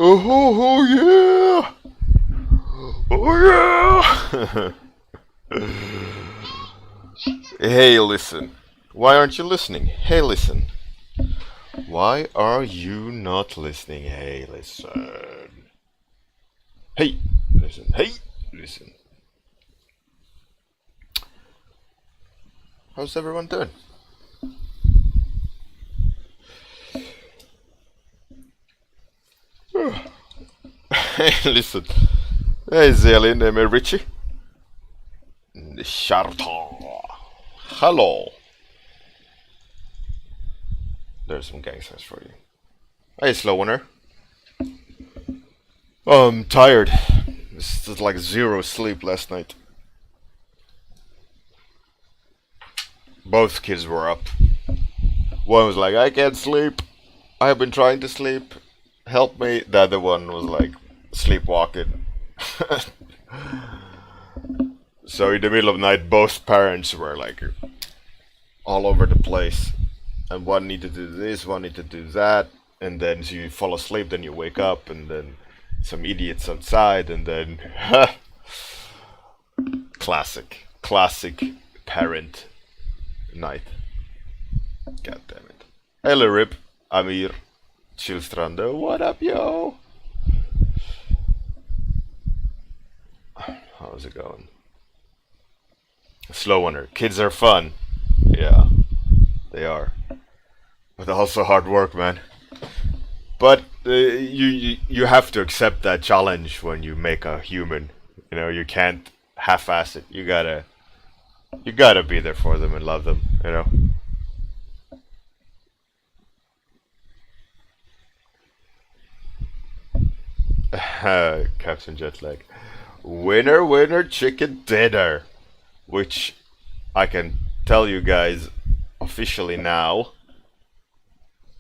Oh, oh yeah! Hey, listen. Why aren't you listening? Hey, listen. Why are you not listening? Hey, listen. Hey, listen. Hey, listen. How's everyone doing? Hey, listen. Hey, Zelin, I'm Richie. Sharta. Hello. There's some gangsters for you. Hey, slow winner. Oh, I'm tired. This is like zero sleep last night. Both kids were up. One was like, I can't sleep. I've been trying to sleep. Help me. The other one was like, sleepwalking. So in the middle of the night, both parents were like all over the place. And one needed to do this, one needed to do that. And then so you fall asleep, then you wake up, and then some idiots outside, and then classic parent night. God damn it. Hey Luribb, Amir, Chillstranda, what up, yo? How's it going? Slow winner. Kids are fun. Yeah, they are. But also hard work, man. But you have to accept that challenge when you make a human. You know, you can't half-ass it. You gotta be there for them and love them. You know. Captain Jetlag. Winner, winner, chicken dinner. Which I can tell you guys officially now.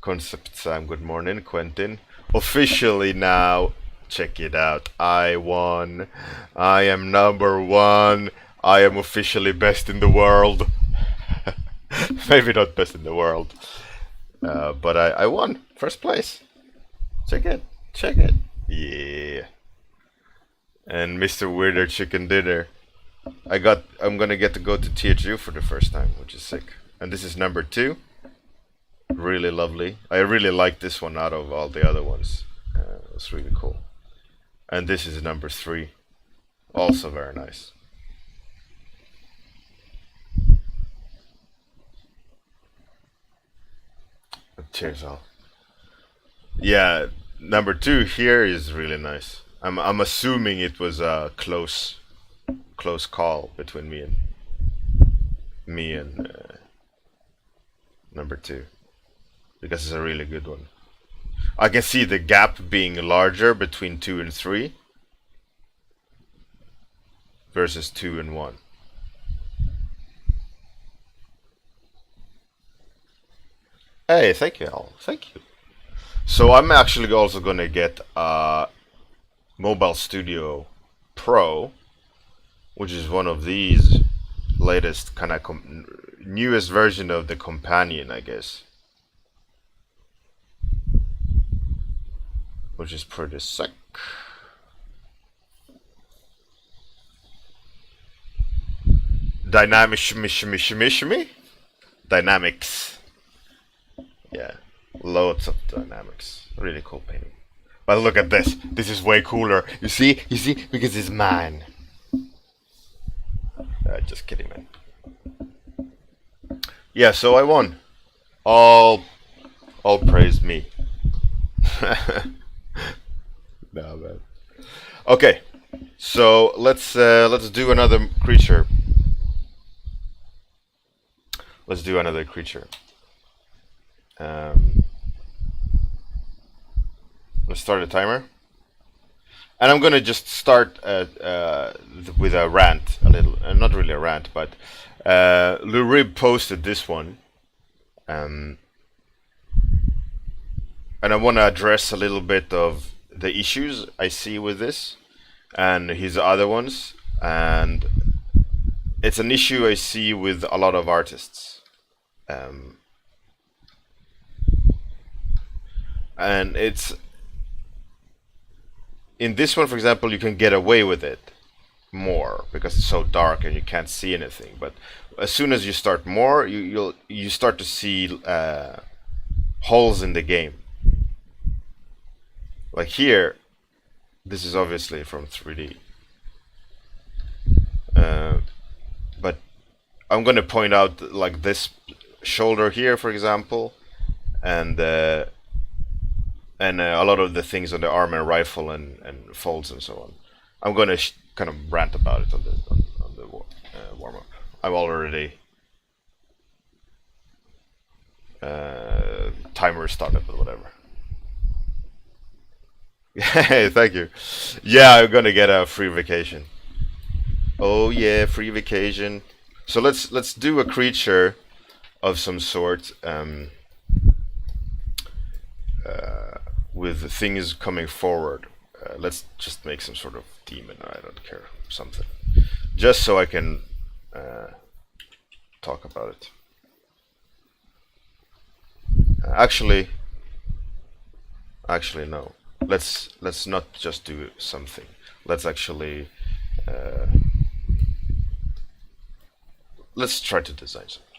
Concept Sam, good morning, Quentin. Officially now, check it out. I won. I am number one. I am officially best in the world. Maybe not best in the world. But I won. First place. Check it. Check it. Yeah. And Mr. Weirder Chicken Dinner. I'm gonna get to go to THU for the first time, which is sick. And this is number 2. Really lovely. I really like this one out of all the other ones. It's really cool. And this is number 3. Also very nice. Cheers all. Yeah, number 2 here is really nice. I'm assuming it was a close call between me and number 2, because it's a really good one. I can see the gap being larger between 2 and 3 versus 2 and 1. Hey, thank you all. Thank you. So I'm actually also gonna get a Mobile Studio Pro, which is one of these latest kind of newest version of the companion, I guess, which is pretty sick. Dynamic shimmy. Dynamics. Yeah, loads of dynamics. Really cool painting. But look at this. This is way cooler. You see? You see? Because it's mine. Just kidding, man. Yeah, so I won. All praise me. No, man. Okay, so let's do another creature. Let's do another creature. Let's start a timer. And I'm gonna just start with a rant, a little, not really a rant, but Luribb posted this one, and I want to address a little bit of the issues I see with this and his other ones, and it's an issue I see with a lot of artists, and in this one, for example, you can get away with it more because it's so dark and you can't see anything. But as soon as you start more, you start to see holes in the game. Like here, this is obviously from 3D, but I'm going to point out like this shoulder here, for example, and a lot of the things on the arm and rifle and folds and so on. I'm going to kind of rant about it on the warm up. I've already timer started, but whatever. Hey, thank you. Yeah, I'm gonna get a free vacation. Oh yeah, free vacation. So let's do a creature of some sort, with things coming forward. Let's just make some sort of demon. I don't care, something, just so I can talk about it. Actually, no. Let's not just do something. Let's actually let's try to design something.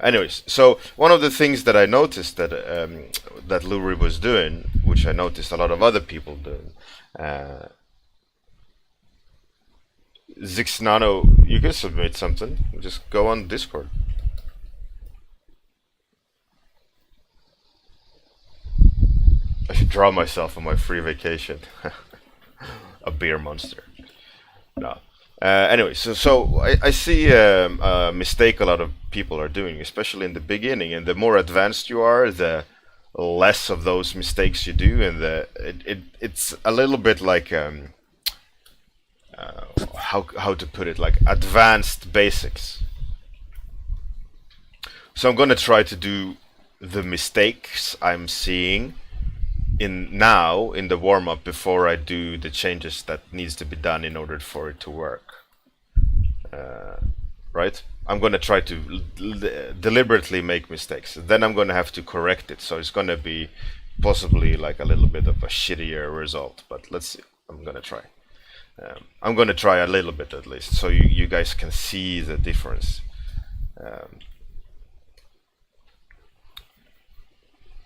Anyways, so one of the things that I noticed that that Luribb was doing, which I noticed a lot of other people doing, Zix Nano, you can submit something. Just go on Discord. I should draw myself on my free vacation. A beer monster. No. Anyway, so I see a mistake a lot of people are doing, especially in the beginning. And the more advanced you are, the less of those mistakes you do, and it's a little bit like how to put it, like advanced basics. So I'm gonna try to do the mistakes I'm seeing in the warm-up before I do the changes that needs to be done in order for it to work. Right? I'm gonna try to deliberately make mistakes. Then I'm gonna have to correct it. So it's gonna be possibly like a little bit of a shittier result. But let's see. I'm gonna try. I'm gonna try a little bit at least, so you guys can see the difference.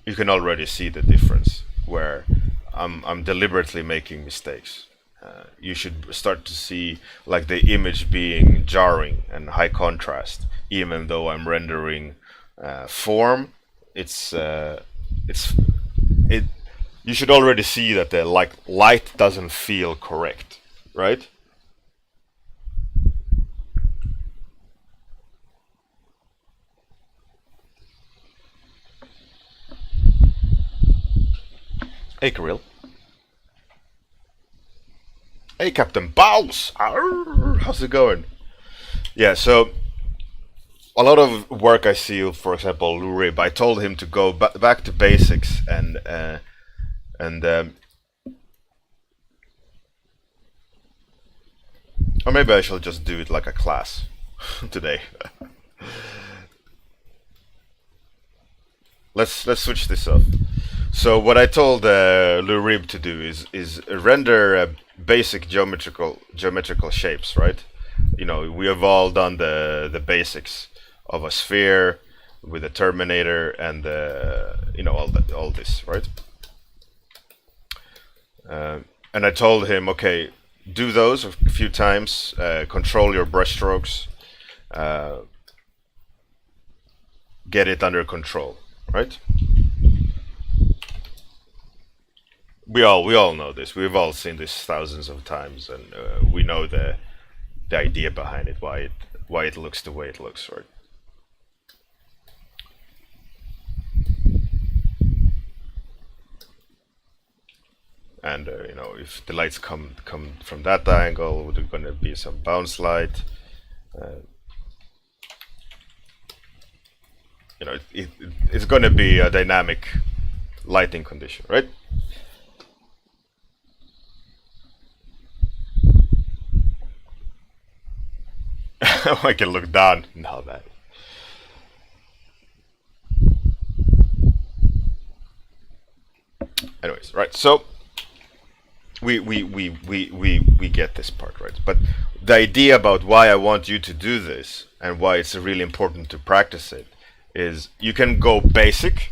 You can already see the difference where I'm deliberately making mistakes. You should start to see like the image being jarring and high contrast, even though I'm rendering form. You should already see that the light doesn't feel correct, right? Hey, Kirill. Hey, Captain Bows! Arr, how's it going? Yeah, so a lot of work I see, for example, Luribb, I told him to go back to basics and or maybe I shall just do it like a class today. Let's switch this up. So what I told Luribb to do is render basic geometrical shapes, right? You know, we have all done the basics of a sphere with a terminator and you know, all this, right? And I told him, okay, do those a few times, control your brushstrokes, get it under control, right? We all know this. We've all seen this thousands of times, and we know the idea behind it, why it looks the way it looks, right? And you know, if the lights come from that angle, there's going to be some bounce light. You know, it's going to be a dynamic lighting condition, right? I can look down now that. Anyways, right? So we get this part, right? But the idea about why I want you to do this and why it's really important to practice it is you can go basic.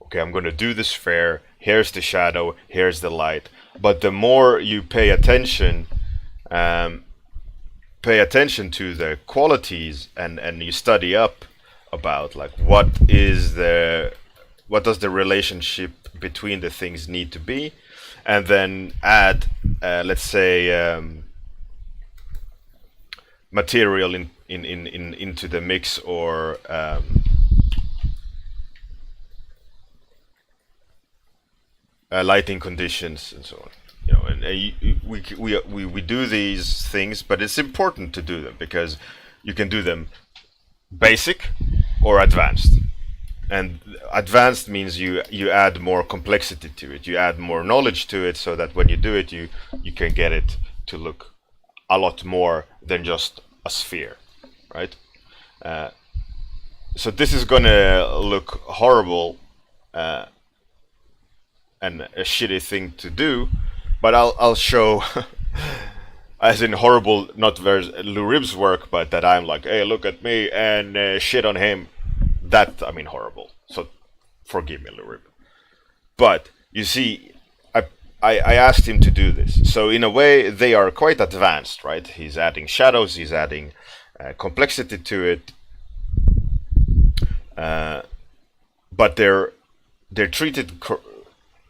Okay, I'm going to do the sphere. Here's the shadow. Here's the light. But the more you pay attention to the qualities and you study up about like what does the relationship between the things need to be, and then add let's say material into the mix, or lighting conditions and so on. You know, and we do these things, but it's important to do them because you can do them basic or advanced. And advanced means you add more complexity to it, you add more knowledge to it, so that when you do it, you can get it to look a lot more than just a sphere, right? So this is gonna look horrible and a shitty thing to do, but I'll show, as in horrible, not versus Luribb's work, but that I'm like, hey, look at me and shit on him. That, I mean, horrible. So forgive me, Luribb. But you see, I asked him to do this. So in a way, they are quite advanced, right? He's adding shadows, he's adding complexity to it, but they're treated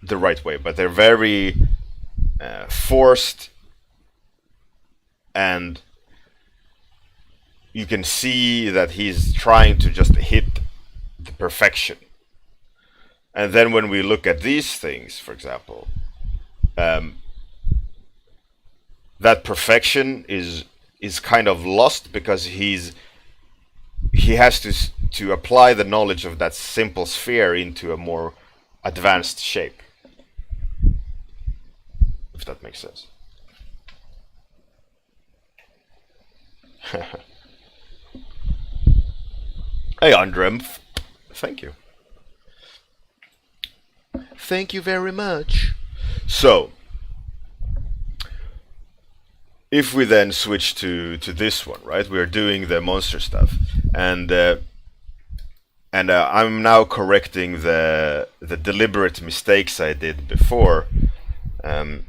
the right way, but they're very forced, and you can see that he's trying to just hit the perfection. And then when we look at these things, for example, that perfection is kind of lost because he has to apply the knowledge of that simple sphere into a more advanced shape, if that makes sense. Hey, Andrem, thank you. Thank you very much. So, if we then switch to this one, right? We're doing the monster stuff, and I'm now correcting the deliberate mistakes I did before, and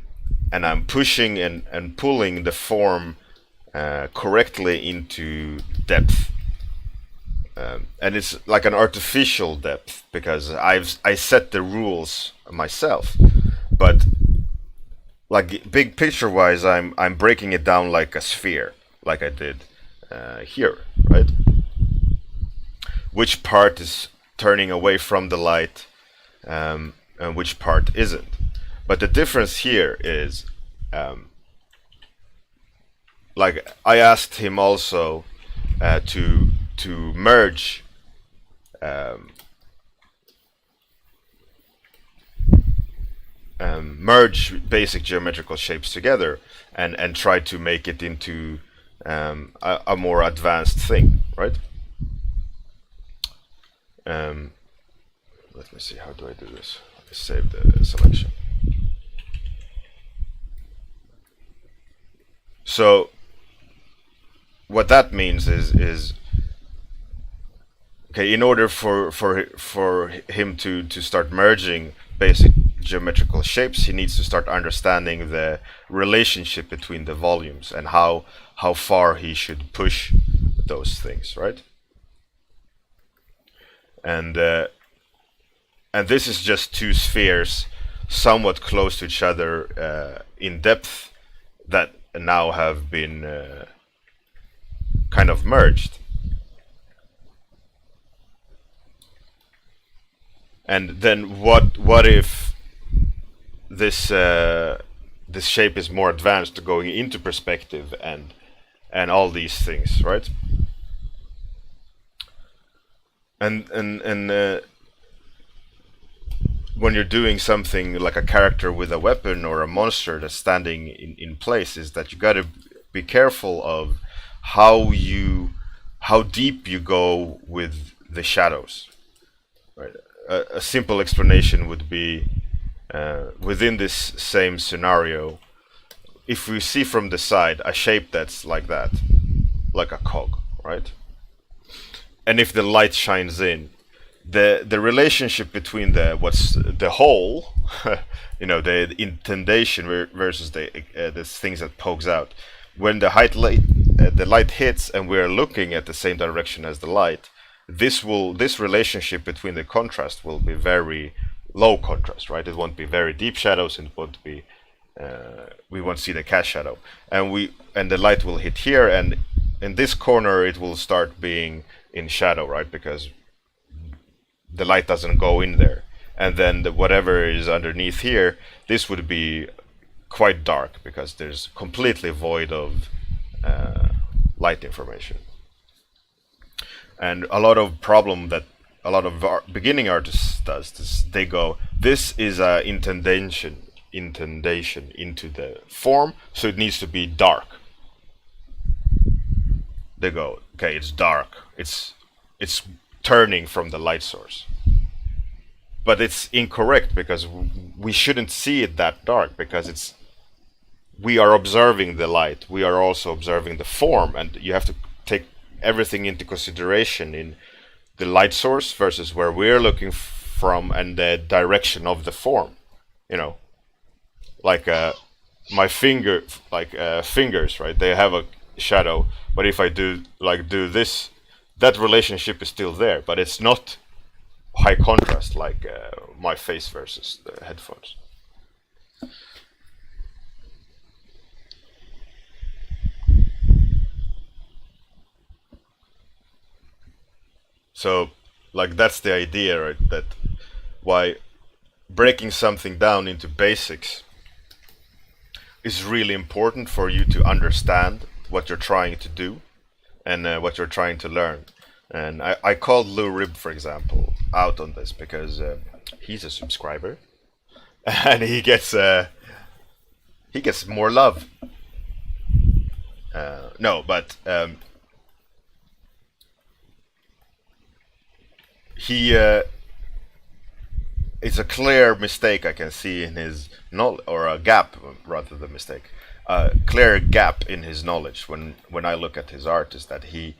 I'm pushing and pulling the form correctly into depth. And it's like an artificial depth because I set the rules myself, but like big picture wise, I'm breaking it down like a sphere, like I did here, right? Which part is turning away from the light, and which part isn't. But the difference here is, like I asked him also to merge merge basic geometrical shapes together and try to make it into a more advanced thing, right? Let me see, how do I do this? I save the selection. So what that means is okay, in order for him to start merging basic geometrical shapes, he needs to start understanding the relationship between the volumes and how far he should push those things, right? And this is just two spheres somewhat close to each other in depth that now have been kind of merged. And then what if this this shape is more advanced, going into perspective and all these things, right? And when you're doing something like a character with a weapon or a monster that's standing in place, is that you got to be careful of how deep you go with the shadows, right? A simple explanation would be within this same scenario, if we see from the side a shape that's like that, like a cog, right? And if the light shines in, the relationship between the hole, the indentation versus the things that pokes out, when the light hits and we're looking at the same direction as the light, this relationship between the contrast will be very low contrast, right? It won't be very deep shadows, and it won't be we won't see the cast shadow, and the light will hit here, and in this corner it will start being in shadow, right? Because the light doesn't go in there, and then whatever is underneath here, this would be quite dark because there's completely void of light information. And a lot of problem that a lot of beginning artists does is they go, this is a indentation into the form, so it needs to be dark. They go, okay, it's dark, it's turning from the light source. But it's incorrect, because we shouldn't see it that dark, because we are observing the light, we are also observing the form, and you have to take everything into consideration in the light source versus where we're looking from and the direction of the form. Like my fingers, right? They have a shadow, but if I do this, that relationship is still there, but it's not high contrast like my face versus the headphones. So, that's the idea, right? That why breaking something down into basics is really important for you to understand what you're trying to do and what you're trying to learn. And I called Luribb, for example, out on this because he's a subscriber and he gets more love. No, but he it's a clear mistake I can see in his knowledge, or a gap rather than mistake, a clear gap in his knowledge when I look at his art, is that he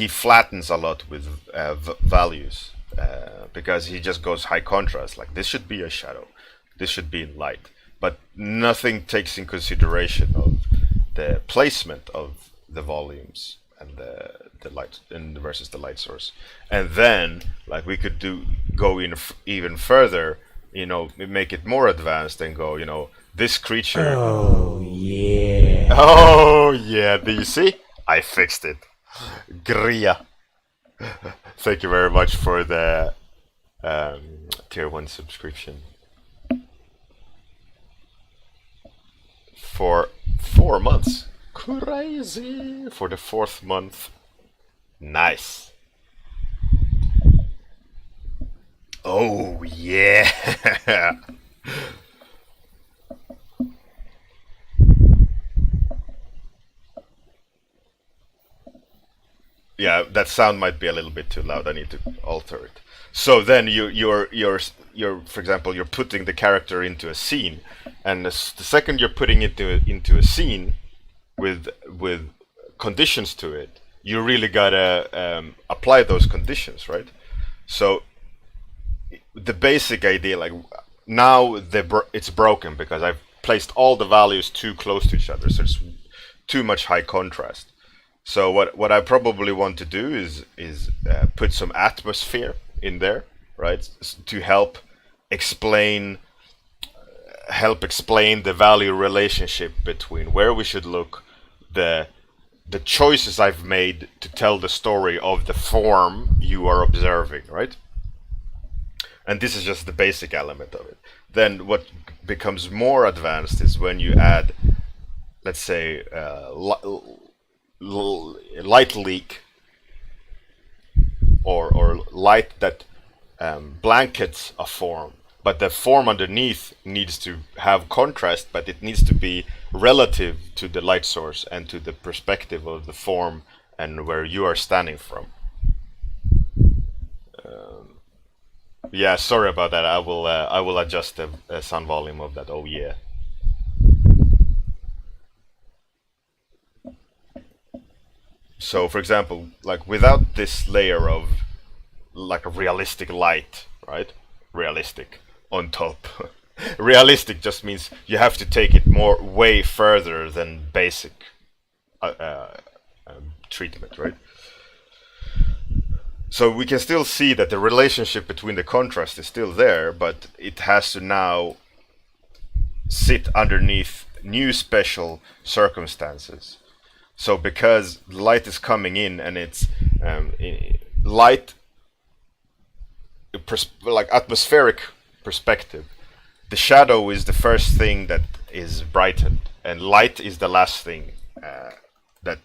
flattens a lot with values, because he just goes high contrast, like this should be a shadow, this should be in light, but nothing takes in consideration of the placement of the volumes and the light versus the light source. And then we could go in even further, make it more advanced and go, this creature. Oh yeah. Oh yeah, do you see? I fixed it. Gria. Thank you very much for the tier 1 subscription. For 4 months. Crazy. For the 4th month. Nice. Oh yeah. Yeah, that sound might be a little bit too loud. I need to alter it. So then you're for example, you're putting the character into a scene, and the second you're putting it into a scene with conditions to it, you really gotta apply those conditions, right? So the basic idea, now it's broken because I've placed all the values too close to each other, so it's too much high contrast. So what I probably want to do is put some atmosphere in there, right, to help explain the value relationship between where we should look, the choices I've made to tell the story of the form you are observing, right? And this is just the basic element of it. Then what becomes more advanced is when you add, let's say, light leak, or light that blankets a form, but the form underneath needs to have contrast, but it needs to be relative to the light source and to the perspective of the form and where you are standing from. Yeah, sorry about that. I will adjust the sound volume of that. Oh yeah. So, for example, like without this layer of like a realistic light, right? Realistic on top. Realistic just means you have to take it more way further than basic uh, uh, treatment, right? So we can still see that the relationship between the contrast is still there, but it has to now sit underneath new special circumstances. So because light is coming in and it's light, like atmospheric perspective, the shadow is the first thing that is brightened, and light is the last thing that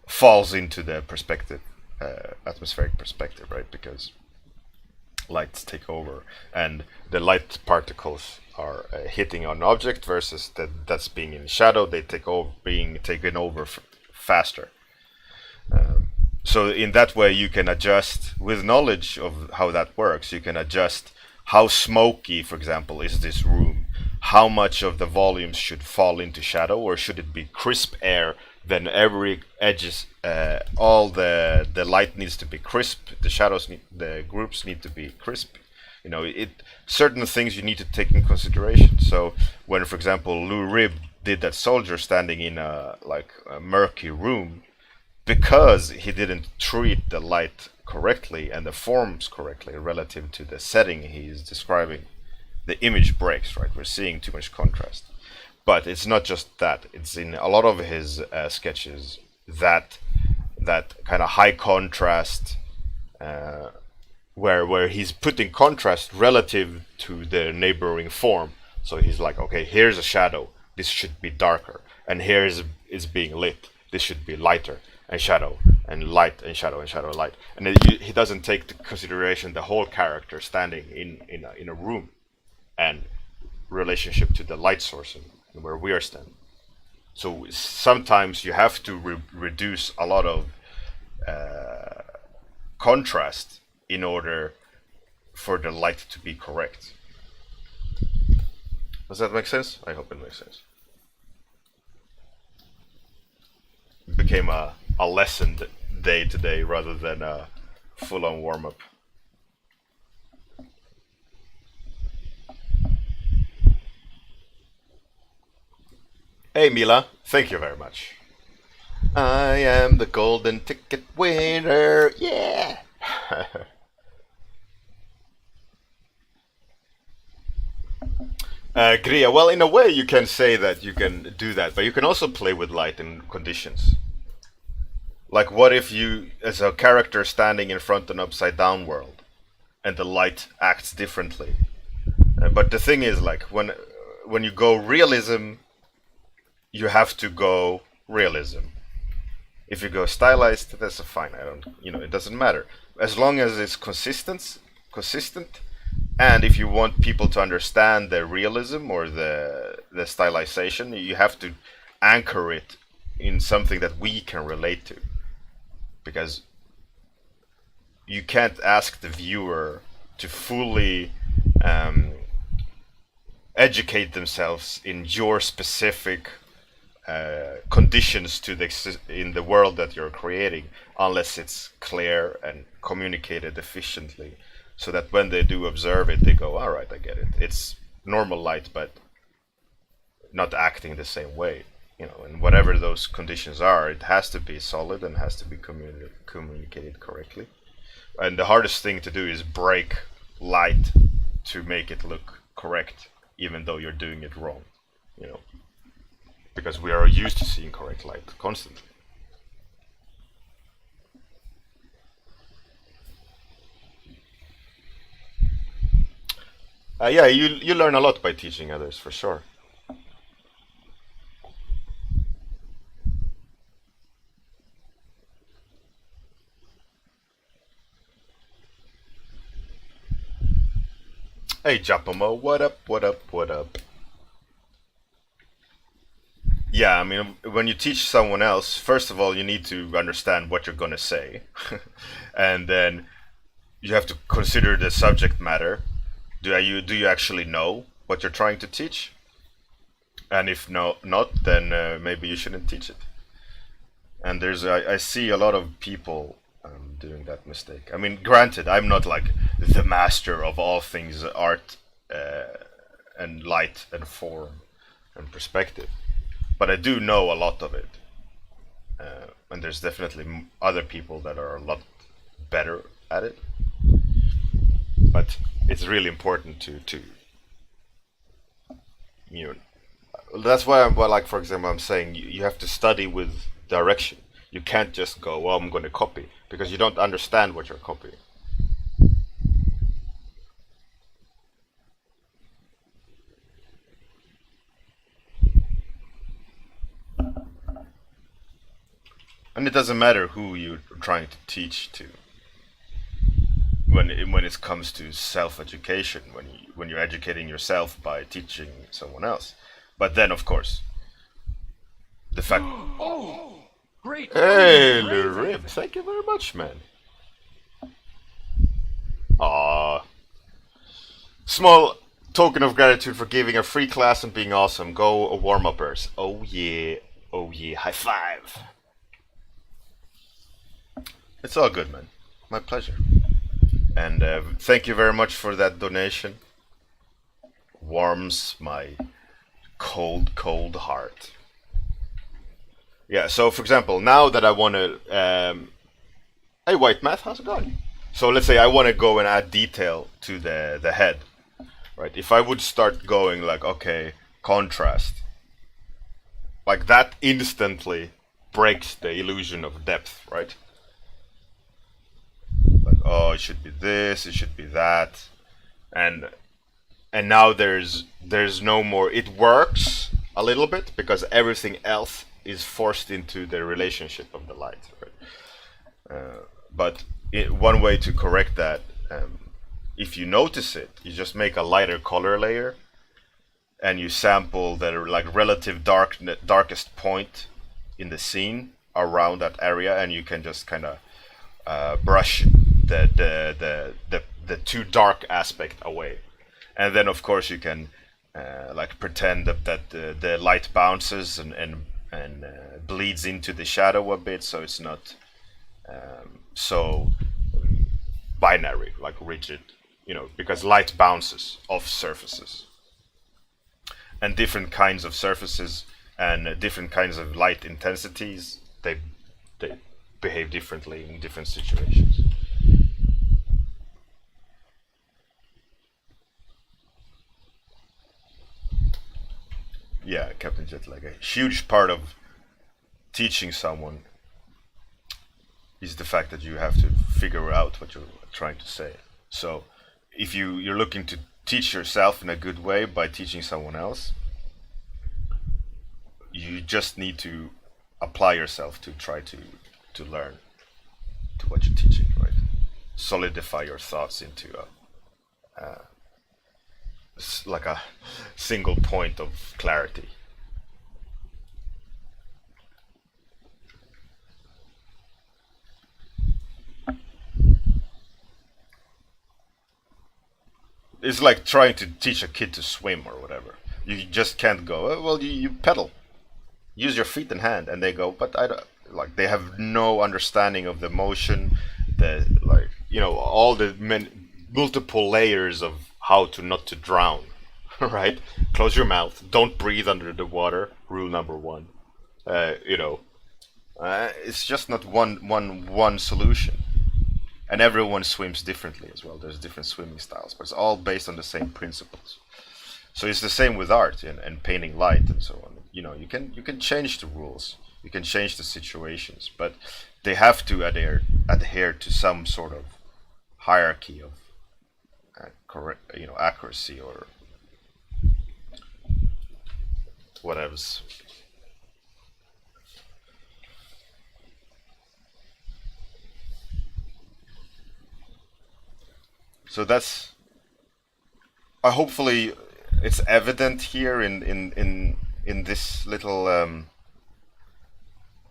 falls into the perspective, atmospheric perspective, right? Because lights take over, and the light particles are hitting on object versus that's being in shadow. They take over, being taken over faster. So in that way, you can adjust with knowledge of how that works. You can adjust how smoky, for example, is this room. How much of the volumes should fall into shadow, or should it be crisp air? Then every edges, all the light needs to be crisp. The shadows, the groups need to be crisp. You know, it certain things you need to take in consideration. So when, for example, Luribb did that soldier standing in a murky room, because he didn't treat the light correctly and the forms correctly relative to the setting he's describing, the image breaks, right? We're seeing too much contrast. But it's not just that. It's in a lot of his sketches that kind of high contrast, where he's putting contrast relative to the neighboring form. So he's like, okay, here's a shadow. This should be darker, and here's is being lit. This should be lighter, and shadow and light and shadow and shadow and light. And he doesn't take into consideration the whole character standing in a room and relationship to the light source and where we are standing. So sometimes you have to reduce a lot of contrast in order for the light to be correct. Does that make sense? I hope it makes sense. It became a lesson day today rather than a full-on warm-up. Hey Mila, thank you very much. I am the golden ticket winner, yeah! Gria, well, in a way you can say that you can do that, but you can also play with light and conditions. Like, what if you, as a character standing in front of an upside down world, and the light acts differently? But the thing is, like, when you go realism, you have to go realism. If you go stylized, that's fine. I don't, it doesn't matter as long as it's consistent. And if you want people to understand the realism or the stylization, you have to anchor it in something that we can relate to, because you can't ask the viewer to fully educate themselves in your specific conditions in the world that you're creating, unless it's clear and communicated efficiently, so that when they do observe it, they go, all right, I get it. It's normal light, but not acting the same way. And whatever those conditions are, it has to be solid and has to be communicated correctly. And the hardest thing to do is break light to make it look correct, even though you're doing it wrong. Because we are used to seeing correct light constantly. Yeah, you learn a lot by teaching others, for sure. Hey, Giacomo, what up, what up, what up? Yeah, I mean, when you teach someone else, first of all, you need to understand what you're gonna say, and then you have to consider the subject matter. Do you actually know what you're trying to teach? And if not, then maybe you shouldn't teach it. And I see a lot of people doing that mistake. I mean, granted, I'm not like the master of all things art and light and form and perspective, but I do know a lot of it. And there's definitely other people that are a lot better at it. But it's really important to you know that's why I'm, well, like for example, I'm saying you have to study with direction. You can't just go, well, I'm going to copy, because you don't understand what you're copying. And it doesn't matter who you're trying to teach to. When it comes to self-education, when you're educating yourself by teaching someone else, but then of course the fact. Oh, great. Hey, Luribb, thank you very much, man. Ah, small token of gratitude for giving a free class and being awesome. Go warm-uppers. Oh yeah, oh yeah, high five. It's all good, man. My pleasure. And thank you very much for that donation. Warms my cold, cold heart. Yeah, so for example, now that I want to... hey, White Math, how's it going? So let's say I want to go and add detail to the head. Right? If I would start going like, okay, contrast. Like that instantly breaks the illusion of depth, right? Like, oh, it should be this, it should be that. And now there's no more. It works a little bit because everything else is forced into the relationship of the light, right? But one way to correct that, if you notice it, you just make a lighter color layer, and you sample the like relative darkest point in the scene around that area, and you can just kind of brush the too dark aspect away, and then of course you can like pretend that the light bounces and bleeds into the shadow a bit, so it's not so binary, like rigid, because light bounces off surfaces, and different kinds of surfaces and different kinds of light intensities, they behave differently in different situations. Yeah, Captain Jet, like a huge part of teaching someone is the fact that you have to figure out what you're trying to say. So if you're looking to teach yourself in a good way by teaching someone else, you just need to apply yourself to try to learn to what you're teaching, right? Solidify your thoughts into like a single point of clarity. It's like trying to teach a kid to swim or whatever. You just can't go, "Oh, well, you pedal. Use your feet and hand," and they go, "But I don't," like they have no understanding of the motion, the like all the multiple layers of how to not to drown, right? Close your mouth. Don't breathe under the water. Rule number one. It's just not one solution. And everyone swims differently as well. There's different swimming styles, but it's all based on the same principles. So it's the same with art and painting light and so on. You can change the rules, you can change the situations, but they have to adhere to some sort of hierarchy of correct, accuracy or whatever. So that's hopefully it's evident here in this little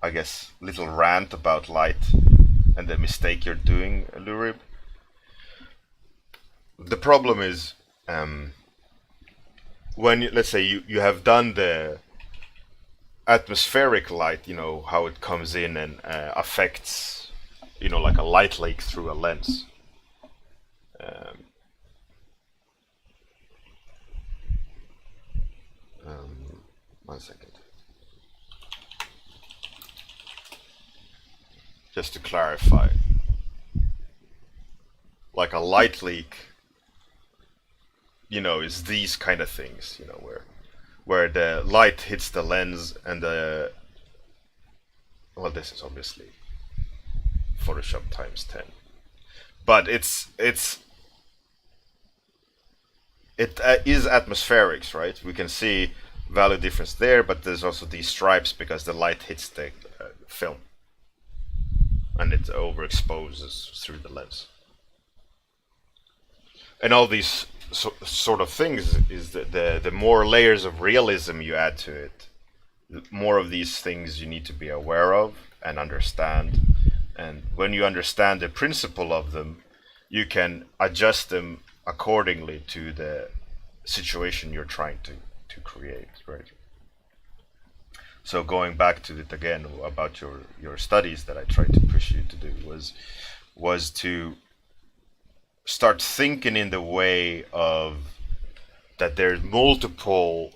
I guess little rant about light and the mistake you're doing, Luribb. the problem is when let's say you have done the atmospheric light, how it comes in and affects, like a light leak through a lens. Um, 1 second. Just to clarify, like a light leak, is these kind of things, where the light hits the lens and well, this is obviously Photoshop times 10, but it is atmospherics, right? We can see value difference there, but there's also these stripes because the light hits the film and it overexposes through the lens. And all these sort of things is the more layers of realism you add to it, the more of these things you need to be aware of and understand. And when you understand the principle of them, you can adjust them accordingly to the situation you're trying to create, right? So going back to it again about your studies that I tried to push you to do was to start thinking in the way of that there's multiple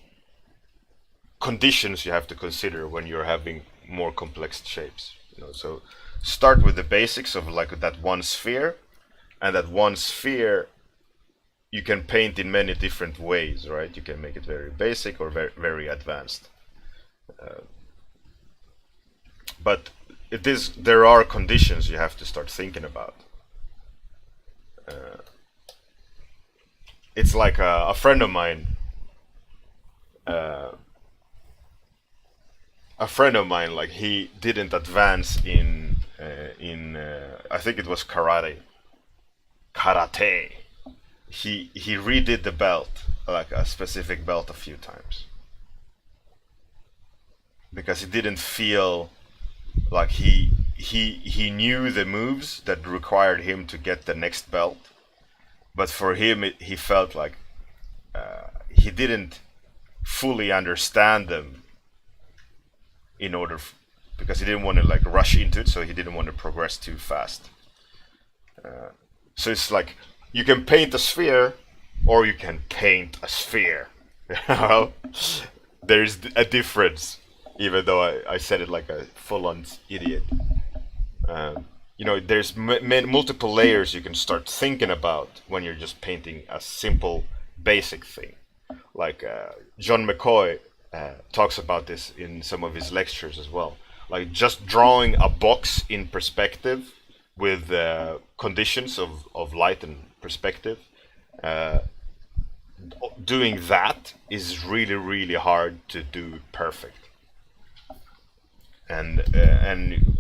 conditions you have to consider when you're having more complex shapes. So start with the basics of like that one sphere, and that one sphere you can paint in many different ways, right? You can make it very basic or very, very advanced. But there are conditions you have to start thinking about. It's like a friend of mine. Like he didn't advance in I think it was karate. He redid the belt, like a specific belt, a few times because he didn't feel like he knew the moves that required him to get the next belt, but for him he felt like he didn't fully understand them in order because he didn't want to like rush into it, so he didn't want to progress too fast. So it's like you can paint a sphere or you can paint a sphere. There's a difference, even though I said it like a full-on idiot. There's multiple layers you can start thinking about when you're just painting a simple basic thing. Like John McCoy talks about this in some of his lectures as well. Like just drawing a box in perspective with conditions of light and perspective. Doing that is really, really hard to do perfect. And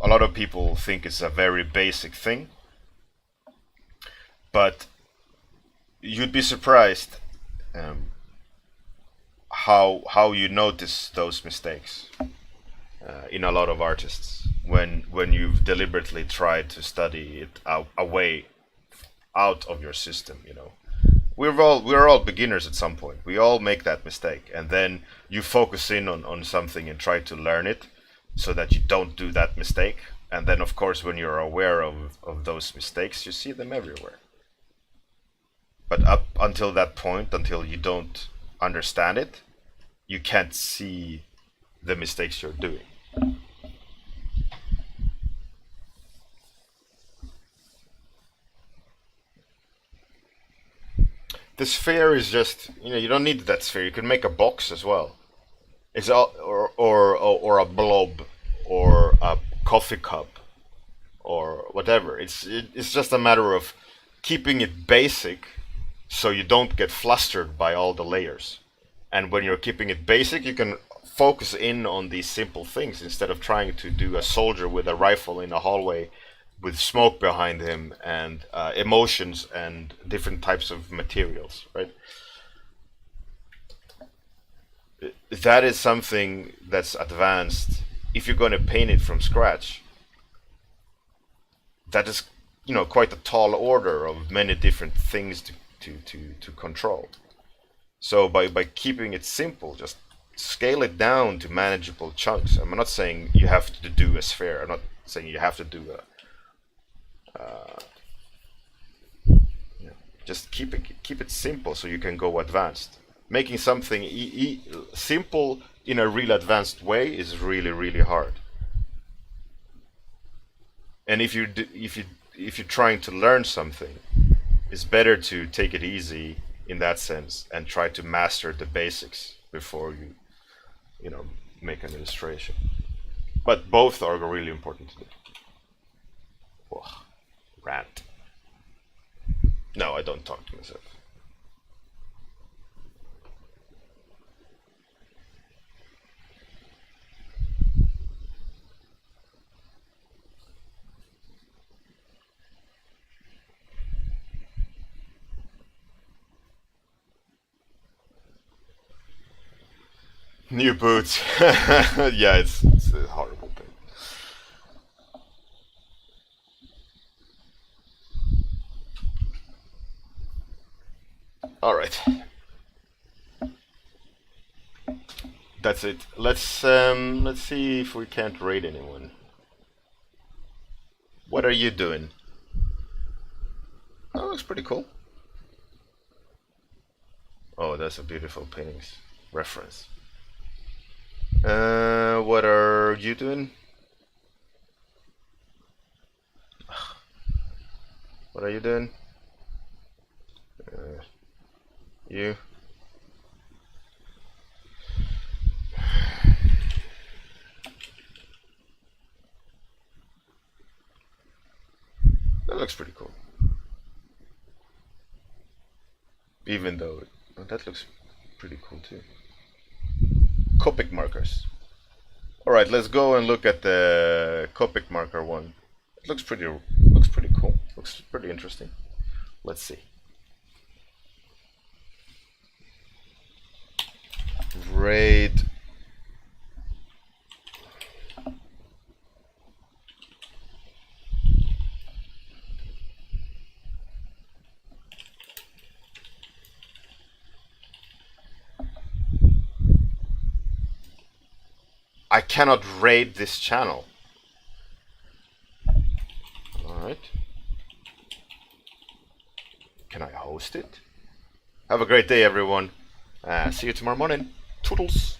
a lot of people think it's a very basic thing, but you'd be surprised how you notice those mistakes in a lot of artists when you've deliberately tried to study it away out of your system. We're all beginners at some point. We all make that mistake, and then you focus in on something and try to learn it so that you don't do that mistake. And then of course when you're aware of those mistakes, you see them everywhere. But up until that point, until you don't understand it, you can't see the mistakes you're doing. The sphere is just, you don't need that sphere. You can make a box as well. It's all, or a blob, or a coffee cup, or whatever. It's just a matter of keeping it basic, so you don't get flustered by all the layers. And when you're keeping it basic, you can focus in on these simple things instead of trying to do a soldier with a rifle in a hallway with smoke behind him and emotions and different types of materials, right? That is something that's advanced. If you're going to paint it from scratch, that is, quite a tall order of many different things to control. So by keeping it simple, just scale it down to manageable chunks. I'm not saying you have to do a sphere. I'm not saying you have to do a just keep it simple so you can go advanced. Making something simple in a real advanced way is really hard. And if you're trying to learn something, it's better to take it easy in that sense and try to master the basics before you know, make an illustration. But both are really important to do. Oh, rant. No, I don't talk to myself. New boots. Yeah, it's a horrible thing. All right. That's it. Let's see if we can't raid anyone. What are you doing? Oh, looks pretty cool. Oh, that's a beautiful paintings reference. What are you doing? What are you doing? You? That looks pretty cool. Even though that looks pretty cool too. Copic markers. Alright, let's go and look at the Copic marker one. It looks pretty cool. Looks pretty interesting. Let's see. Raid. I cannot raid this channel. Alright. Can I host it? Have a great day, everyone. See you tomorrow morning. Toodles.